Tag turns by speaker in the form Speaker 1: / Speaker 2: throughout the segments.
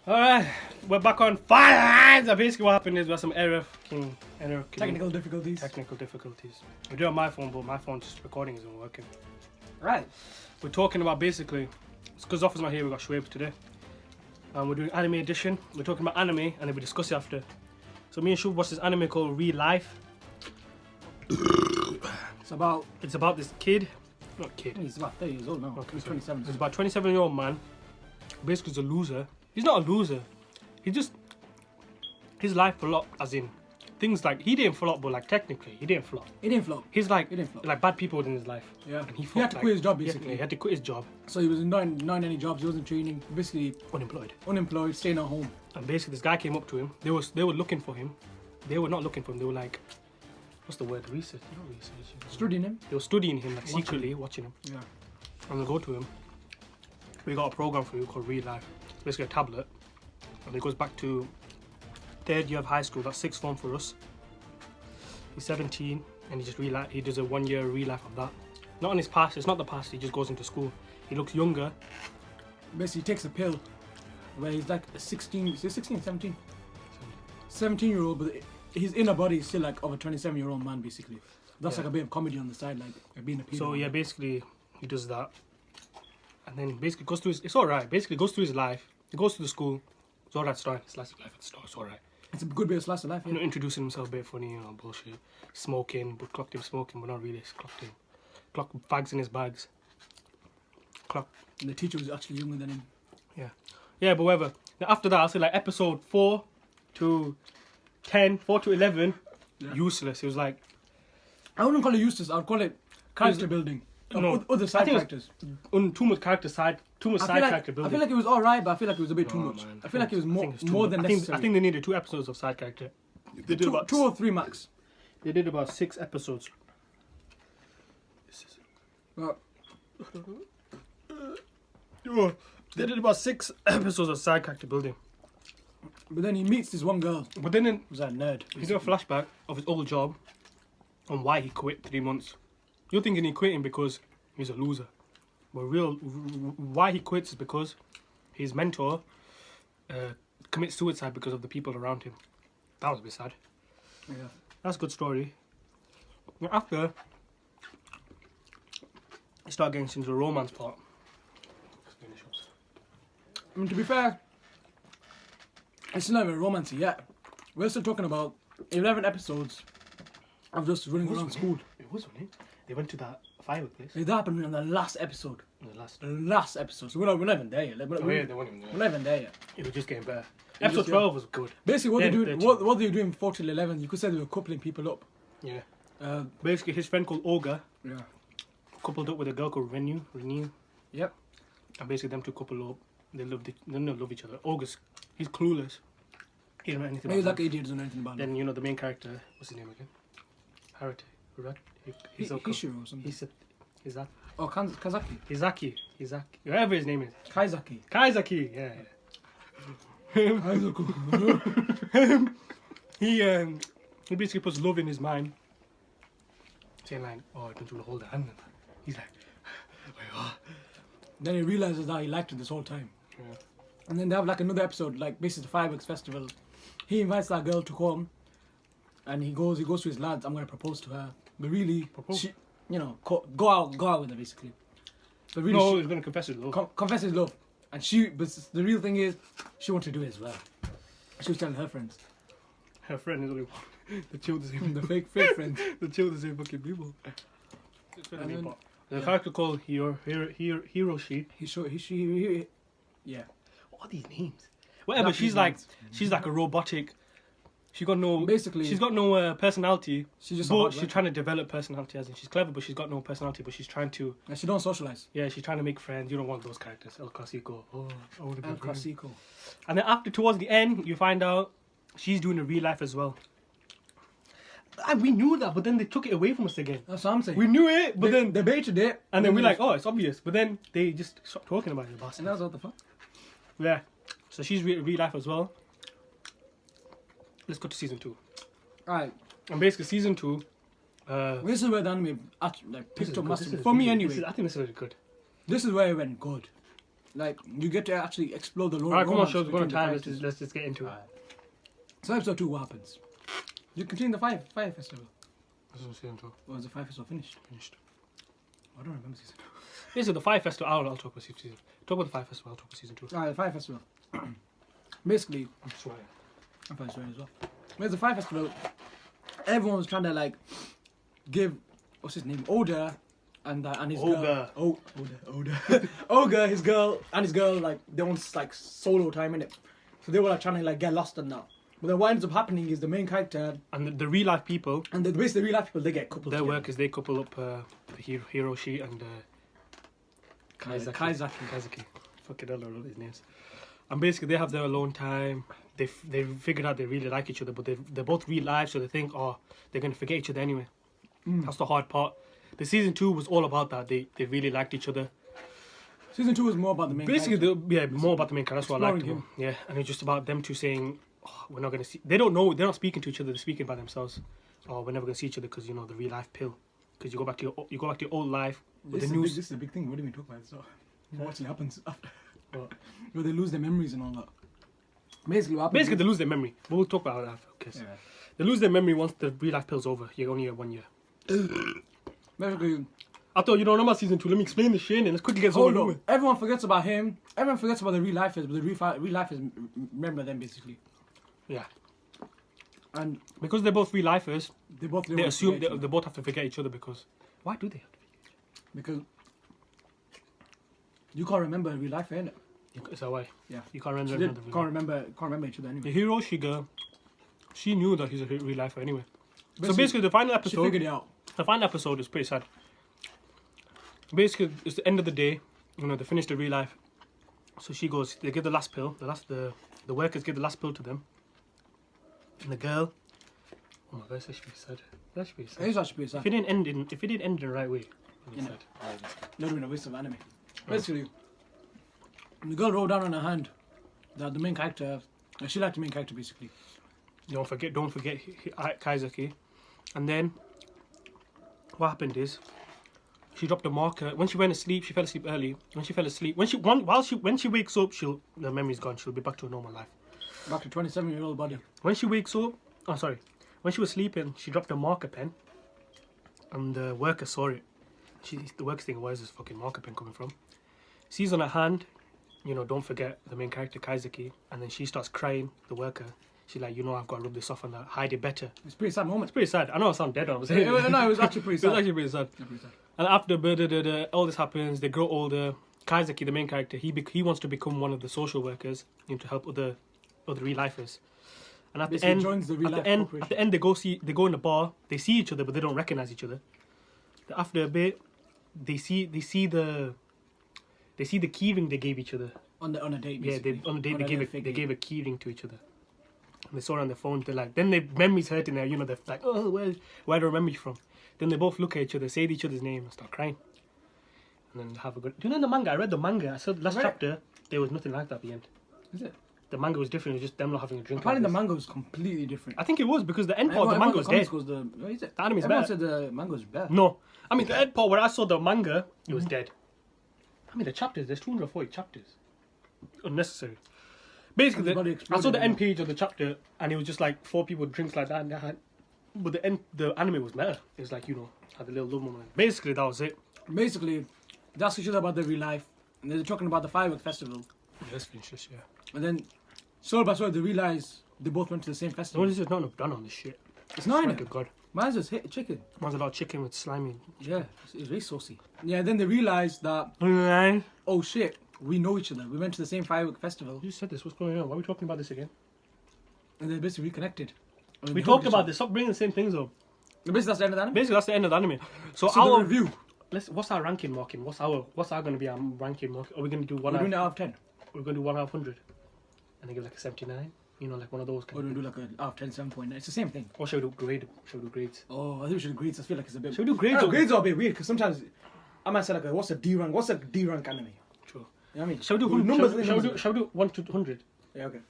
Speaker 1: Alright, we're back on fire. So basically what happened is we had some
Speaker 2: Technical difficulties.
Speaker 1: Technical difficulties. We do it on my phone, but my phone's just recording isn't working.
Speaker 2: Right.
Speaker 1: We're talking about basically, because Offer's not here, we got Shoaib today. We're doing anime edition. We're talking about anime and then we discuss it after. So me and Shoaib watched this anime called RElife. It's about this kid. Not kid.
Speaker 2: He's about 30 years old now.
Speaker 1: Okay,
Speaker 2: He's
Speaker 1: sorry.
Speaker 2: 27.
Speaker 1: It's about a 27-year-old man. Basically, he's a loser. He's not a loser. He just his life flop, as in things like he didn't flop, but like technically he didn't flop.
Speaker 2: He didn't flop.
Speaker 1: He's like
Speaker 2: He didn't flop.
Speaker 1: like bad people in his life.
Speaker 2: Yeah.
Speaker 1: And he
Speaker 2: had to quit his job basically.
Speaker 1: He had to quit his job.
Speaker 2: So he was not in any jobs. He wasn't training. Basically
Speaker 1: Unemployed.
Speaker 2: staying at home.
Speaker 1: And basically, this guy came up to him. They were looking for him. They were not looking for him. They were like, what's the word? Research. Not research.
Speaker 2: Studying him.
Speaker 1: They were studying him, like secretly watching him.
Speaker 2: Yeah.
Speaker 1: And they go to him. We got a program for you called RElife. It's basically a tablet. And it goes back to third year of high school. That's sixth form for us. He's 17 and he does a 1 year RElife of that. Not on his past. It's not the past. He just goes into school. He looks younger.
Speaker 2: Basically, he takes a pill where he's like 16, 17? 17-year-old, but his inner body is still like of a 27-year-old man, basically. That's like a bit of comedy on the side, like being a pedo.
Speaker 1: So yeah, basically he does that. And then basically goes through his, it's alright. Basically goes through his life. He goes to the school. It's alright starting. Slice of life at the start. It's alright.
Speaker 2: It's a good bit of slice of life.
Speaker 1: You know, introducing himself a bit funny, bullshit. Smoking, but clocked him smoking, but not really. Clocked him. Clocked bags in his bags. Clocked.
Speaker 2: And the teacher was actually younger than him.
Speaker 1: Yeah, but whatever. Now after that, I'll say like episode 4 to 10, 4 to 11, useless. It was like,
Speaker 2: I wouldn't call it useless. I'd call it character building.
Speaker 1: No,
Speaker 2: Other side characters.
Speaker 1: too much character character building.
Speaker 2: I feel like it was alright, but I feel like it was a bit too much.
Speaker 1: Man.
Speaker 2: I feel like it was more than
Speaker 1: I
Speaker 2: necessary.
Speaker 1: think they needed 2 episodes of side character. They did about
Speaker 2: 2 or 3 max.
Speaker 1: They did about 6 episodes.
Speaker 2: Well,
Speaker 1: They did about 6 episodes of side character building.
Speaker 2: but then he meets this one girl.
Speaker 1: But then
Speaker 2: Who's that nerd?
Speaker 1: he did a flashback of his old job and why he quit 3 months. You're thinking he quit him because he's a loser. But why he quits is because his mentor commits suicide because of the people around him. That was a bit sad.
Speaker 2: Yeah.
Speaker 1: That's a good story. After, you start getting into the romance part.
Speaker 2: I mean, to be fair, it's not even romancy yet. We're still talking about 11 episodes of just running around school.
Speaker 1: It was, wasn't it? They went to that firework place.
Speaker 2: It happened in the last episode.
Speaker 1: The
Speaker 2: Last episode. So we're not even there yet. Like,
Speaker 1: they weren't even there.
Speaker 2: we're not even there yet.
Speaker 1: It was just getting better.
Speaker 2: It was
Speaker 1: Episode 12 was good.
Speaker 2: Basically, what
Speaker 1: Yeah,
Speaker 2: they're doing,
Speaker 1: 13.
Speaker 2: what they're doing 4 till 11, you could say they were coupling people up.
Speaker 1: Yeah. Basically, his friend called Olga
Speaker 2: Yeah.
Speaker 1: coupled up with a girl called Renew.
Speaker 2: Yep.
Speaker 1: And basically, them two coupled up. They don't love each other. He's clueless. He don't know anything
Speaker 2: He's
Speaker 1: about
Speaker 2: like an idiot, doesn't know anything about it.
Speaker 1: Then, the main character, what's his name again? Harite. Right?
Speaker 2: Hishiro or something.
Speaker 1: Is that?
Speaker 2: Oh, Kazaki.
Speaker 1: Hizaki. Whatever his name is.
Speaker 2: Kaizaki.
Speaker 1: Kaizaki. Yeah.
Speaker 2: Kaizaku.
Speaker 1: He basically puts love in his mind, saying like, "Oh, don't you want to hold the hand?" He's like, "Wait, what?"
Speaker 2: Then he realizes that he liked her this whole time.
Speaker 1: Yeah.
Speaker 2: And then they have like another episode, like basically the fireworks festival. He invites that girl to come, and he goes to his lads. I'm gonna propose to her, but really, she, go out with her basically. But really,
Speaker 1: no, he's gonna confess his love.
Speaker 2: Confess his love, and but the real thing is, she wanted to do it as well. She was telling her friends.
Speaker 1: Her friend is only one. The chill the same.
Speaker 2: The fake friends.
Speaker 1: The chill the same fucking people.
Speaker 2: Then,
Speaker 1: The character called Hiroshi.
Speaker 2: He, yeah.
Speaker 1: What are these names? Whatever. She's like a robotic. She's got no personality.
Speaker 2: She's just.
Speaker 1: But she's trying to develop personality. As in, she's clever, but she's got no personality. But she's trying to.
Speaker 2: And she don't socialize.
Speaker 1: Yeah, she's trying to make friends. You don't want those characters. El Clasico. Oh, I want to be
Speaker 2: El
Speaker 1: a friend.
Speaker 2: Clasico.
Speaker 1: And then towards the end, you find out she's doing a RElife as well. And we knew that, but then they took it away from us again.
Speaker 2: That's what I'm saying.
Speaker 1: We knew it, but then
Speaker 2: they baited it,
Speaker 1: and then we're like, oh, it's obvious. But then they just stopped talking about it, the
Speaker 2: and that's what the fuck.
Speaker 1: Yeah. So she's RElife as well. Let's go to season 2.
Speaker 2: Alright.
Speaker 1: And basically, season 2.
Speaker 2: This is where the anime picked up massively. For me, anyway.
Speaker 1: I think this is really good.
Speaker 2: This is where it went good. like you get to actually explore the lore.
Speaker 1: Alright, come on,
Speaker 2: romance
Speaker 1: shows. We're going
Speaker 2: between
Speaker 1: to
Speaker 2: the
Speaker 1: time.
Speaker 2: characters.
Speaker 1: Let's just get into it.
Speaker 2: So episode 2, what happens? You continue the fire festival.
Speaker 1: This is season 2.
Speaker 2: Or was the fire festival finished?
Speaker 1: Finished.
Speaker 2: I don't remember season 2.
Speaker 1: Basically, the Fire Festival. I'll talk about season. Talk about the Fire Festival. I'll talk about season 2.
Speaker 2: Alright, the fire festival. Basically,
Speaker 1: I'm sorry.
Speaker 2: I'm fine as well. There's the fire festival. Everyone was trying to like give what's his name, Oda, and his
Speaker 1: Oga.
Speaker 2: girl. Oda. Oga, his girl, like they want like solo time in it. So they were like trying to like get lost in that. But then what ends up happening is the main character
Speaker 1: And the real life people,
Speaker 2: and basically the real life people, they get coupled
Speaker 1: their
Speaker 2: together.
Speaker 1: work is they couple up the Hiroshi and Kaizaki. Fucking hell, I don't know these names. And basically they have their alone time. They figured out they really like each other, but they're both real life, so they think, oh, they're gonna forget each other anyway. That's the hard part. The season 2 was all about that. They really liked each other.
Speaker 2: Season 2 was more about the main
Speaker 1: Basically,
Speaker 2: character.
Speaker 1: more about the main character. That's what I liked
Speaker 2: Exploring
Speaker 1: him. Yeah, and it's just about them two saying, oh, we're not gonna see. They don't know. They're not speaking to each other. They're speaking by themselves. Oh, we're never gonna see each other because the real life pill. Because you go back to your old life with
Speaker 2: This
Speaker 1: the
Speaker 2: is
Speaker 1: news.
Speaker 2: this is a big thing. What do we talk about? So, what actually happens after? Where they lose their memories and all that. Basically, what happens?
Speaker 1: Basically, they lose their memory. But we'll talk about that. Okay.
Speaker 2: Yeah.
Speaker 1: They lose their memory once the real life pill's over. You only have 1 year.
Speaker 2: Basically,
Speaker 1: I thought you don't know about season 2. Let me explain this shit and let's quickly get
Speaker 2: hold
Speaker 1: over
Speaker 2: on.
Speaker 1: with.
Speaker 2: Everyone forgets about him. Everyone forgets about the real lifers, but the real lifers remember them basically.
Speaker 1: Yeah.
Speaker 2: And
Speaker 1: Because they're both real lifers,
Speaker 2: they both
Speaker 1: they assume they both have to forget each other because why do they have to?
Speaker 2: because you can't remember a real life, innit?
Speaker 1: Is that why?
Speaker 2: Yeah.
Speaker 1: You can't remember
Speaker 2: They
Speaker 1: another real
Speaker 2: can't remember each other anyway.
Speaker 1: The Hiroshi girl, she knew that he's a real lifer anyway. So
Speaker 2: Basically,
Speaker 1: basically, the final
Speaker 2: she
Speaker 1: episode,
Speaker 2: figured it out.
Speaker 1: the final episode is pretty sad. Basically, it's the end of the day. They finish the real life. So she goes. They give the last pill. The workers give the last pill to them. And the girl. Oh my god, that should be sad. That should be sad.
Speaker 2: It is actually pretty sad.
Speaker 1: If it didn't end in the right way, it'd be
Speaker 2: Yeah.
Speaker 1: sad.
Speaker 2: Not even a waste of anime. Basically, the girl wrote down on her hand that the main character, she liked the main character basically.
Speaker 1: Don't forget Kaizaki. And then what happened is she dropped a marker. When she went to sleep, she fell asleep early. When she fell asleep, when she wakes up, the memory's gone. She'll be back to her normal life.
Speaker 2: Back to 27-year-old body.
Speaker 1: When she wakes up, when she was sleeping, she dropped a marker pen, and the worker saw it. The worker's thinking, where's this fucking marker pen coming from? Sees on her hand, don't forget the main character Kaizaki, and then she starts crying. The worker, she's like, I've got to rub this off and hide it better.
Speaker 2: It's a pretty sad moment.
Speaker 1: It's pretty sad. I know I sound dead when I'm saying it.
Speaker 2: No, it was actually pretty
Speaker 1: It
Speaker 2: sad.
Speaker 1: was actually pretty sad. And after all this happens, they grow older. Kaizaki, the main character, he wants to become one of the social workers to help other real lifers. And at the
Speaker 2: Basically
Speaker 1: end,
Speaker 2: joins the real life
Speaker 1: at
Speaker 2: corporation.
Speaker 1: the end, they go in the bar. They see each other, but they don't recognize each other. After a bit, they see the keyring they gave each other.
Speaker 2: On a date,
Speaker 1: Yeah,
Speaker 2: basically.
Speaker 1: on a date
Speaker 2: On a
Speaker 1: they
Speaker 2: fake
Speaker 1: gave a keyring to each other. And they saw it on their phone. They're like, then their memories hurting there. They're like, oh, where do I remember you from? Then they both look at each other, say each other's name, and start crying. And then have a good. Do you know the manga? I read the manga. I saw the last chapter. There was nothing like that at the end.
Speaker 2: Is it?
Speaker 1: The manga was different. It was just them not having a drink.
Speaker 2: Apparently
Speaker 1: like
Speaker 2: the
Speaker 1: this.
Speaker 2: manga was completely different.
Speaker 1: I think it was because the end part of the manga was dead.
Speaker 2: The
Speaker 1: anime's
Speaker 2: Everyone
Speaker 1: better.
Speaker 2: said the manga was better.
Speaker 1: No, I mean the end part where I saw the manga, it was dead. I mean the chapters. There's 240 chapters. Unnecessary. Basically,
Speaker 2: Everybody
Speaker 1: I saw
Speaker 2: exploded,
Speaker 1: the end page of the chapter, and it was just like 4 people drinks like that, and they had. But the anime was better. It was like had a little love moment. Basically, that was it.
Speaker 2: Basically, they ask each other about their real life, and they're talking about the firework festival.
Speaker 1: Yeah, let's finish this. Yeah.
Speaker 2: And then, slowly by slowly, they realize they both went to the same
Speaker 1: No,
Speaker 2: festival.
Speaker 1: this is not enough done on this shit.
Speaker 2: It's not
Speaker 1: My
Speaker 2: in it.
Speaker 1: good God.
Speaker 2: Mine's just hit chicken.
Speaker 1: Mine's a lot of chicken with slimy.
Speaker 2: Yeah, it's very saucy. Yeah, then they realize that,
Speaker 1: You
Speaker 2: oh shit, we know each other. We went to the same firework festival,
Speaker 1: said this. What's going on? Why are we talking about this again?
Speaker 2: and they're basically reconnected. And
Speaker 1: We
Speaker 2: they
Speaker 1: talked
Speaker 2: hugged each
Speaker 1: about
Speaker 2: other.
Speaker 1: this. Stop bringing the same things up.
Speaker 2: Basically, that's the end of the anime.
Speaker 1: Basically, that's the end of the anime. So
Speaker 2: So
Speaker 1: our
Speaker 2: the review.
Speaker 1: what's our ranking marking? What's our going to be our ranking marking? Are we going to do
Speaker 2: We're
Speaker 1: one
Speaker 2: doing it
Speaker 1: out?
Speaker 2: out of 10.
Speaker 1: We're going to do 1 out of 100, and then give like a 79. Like one of those.
Speaker 2: Or do we do like a out of 10, 7.9? It's the same thing.
Speaker 1: Or should we do grade? Should we do grades?
Speaker 2: Oh, I think we should grades. I feel like it's a bit.
Speaker 1: Should we do grades?
Speaker 2: I know,
Speaker 1: or-
Speaker 2: grades are a bit weird because sometimes I might say like, what's a D rank? What's a D rank anime?
Speaker 1: True.
Speaker 2: You know what I mean?
Speaker 1: Shall we do
Speaker 2: Well,
Speaker 1: numbers?
Speaker 2: numbers.
Speaker 1: Shall we do 1 to 100?
Speaker 2: Yeah, okay.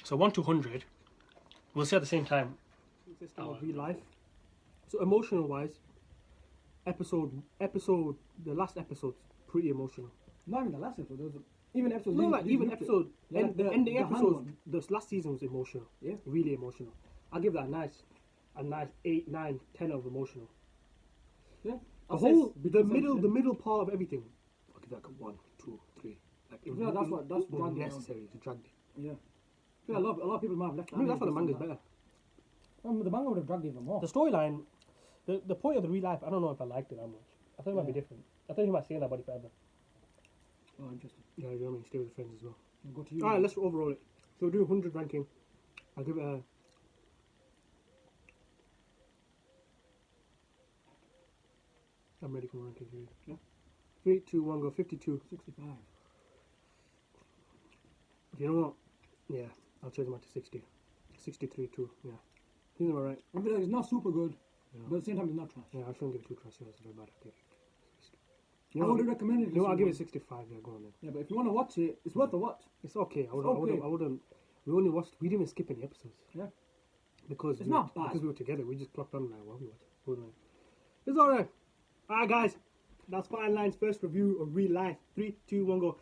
Speaker 1: So 1 to 100. We'll say at the same time. System of real life. So emotional wise, the last episode's pretty emotional.
Speaker 2: Not even the last episode. Even episodes.
Speaker 1: No, like even episode,
Speaker 2: Yeah,
Speaker 1: and the
Speaker 2: the-
Speaker 1: ending
Speaker 2: the hand
Speaker 1: episodes.
Speaker 2: one.
Speaker 1: This last season was emotional.
Speaker 2: Yeah.
Speaker 1: Really emotional. I'll give that a nice 8, 9, 10 of emotional.
Speaker 2: Yeah.
Speaker 1: The
Speaker 2: I'll say
Speaker 1: whole,
Speaker 2: it's
Speaker 1: the
Speaker 2: between
Speaker 1: middle,
Speaker 2: 7
Speaker 1: the
Speaker 2: and 10.
Speaker 1: middle part of everything. I'll give that like a 1, 2, 3. Like it
Speaker 2: Yeah, that's what- that's
Speaker 1: was
Speaker 2: dragged it down.
Speaker 1: necessary to drag it.
Speaker 2: Yeah. Yeah, a lot of people might have left.
Speaker 1: I think that's why the
Speaker 2: anime
Speaker 1: manga's
Speaker 2: based on
Speaker 1: better.
Speaker 2: that. The manga would have dragged even more.
Speaker 1: The storyline, the point of the real life. I don't know if I liked it that much. I thought it might be
Speaker 2: Yeah.
Speaker 1: different. I thought he might stay in that body forever.
Speaker 2: Oh, interesting.
Speaker 1: Yeah, you know what I mean. Stay with the friends as well.
Speaker 2: We'll go to you.
Speaker 1: All right, let's overall it. So we'll do 100 ranking. I'll give it a. I'm ready for my ranking.
Speaker 2: Yeah.
Speaker 1: 3, 2, 1, go 52.
Speaker 2: 65.
Speaker 1: You know what? Yeah, I'll change mine to 60. 63 too. Yeah. He's alright.
Speaker 2: I feel like it's not super good,
Speaker 1: Yeah.
Speaker 2: but at the same time, it's not trash.
Speaker 1: Yeah, I shouldn't give it 2 trash. That's very bad. Okay.
Speaker 2: I would recommend it.
Speaker 1: You know what, I'll give it 65. Yeah, go on then.
Speaker 2: Yeah, but if you want to watch it, it's worth a watch.
Speaker 1: It's okay. I
Speaker 2: okay.
Speaker 1: wouldn't. We only watched. We didn't even skip any episodes.
Speaker 2: Yeah.
Speaker 1: Because
Speaker 2: It's
Speaker 1: we
Speaker 2: not
Speaker 1: were,
Speaker 2: bad.
Speaker 1: because we were together. We just clocked on like while we watched. It's alright. Alright, guys. That's Fine Line's first review of RElife. 3, 2, 1, go.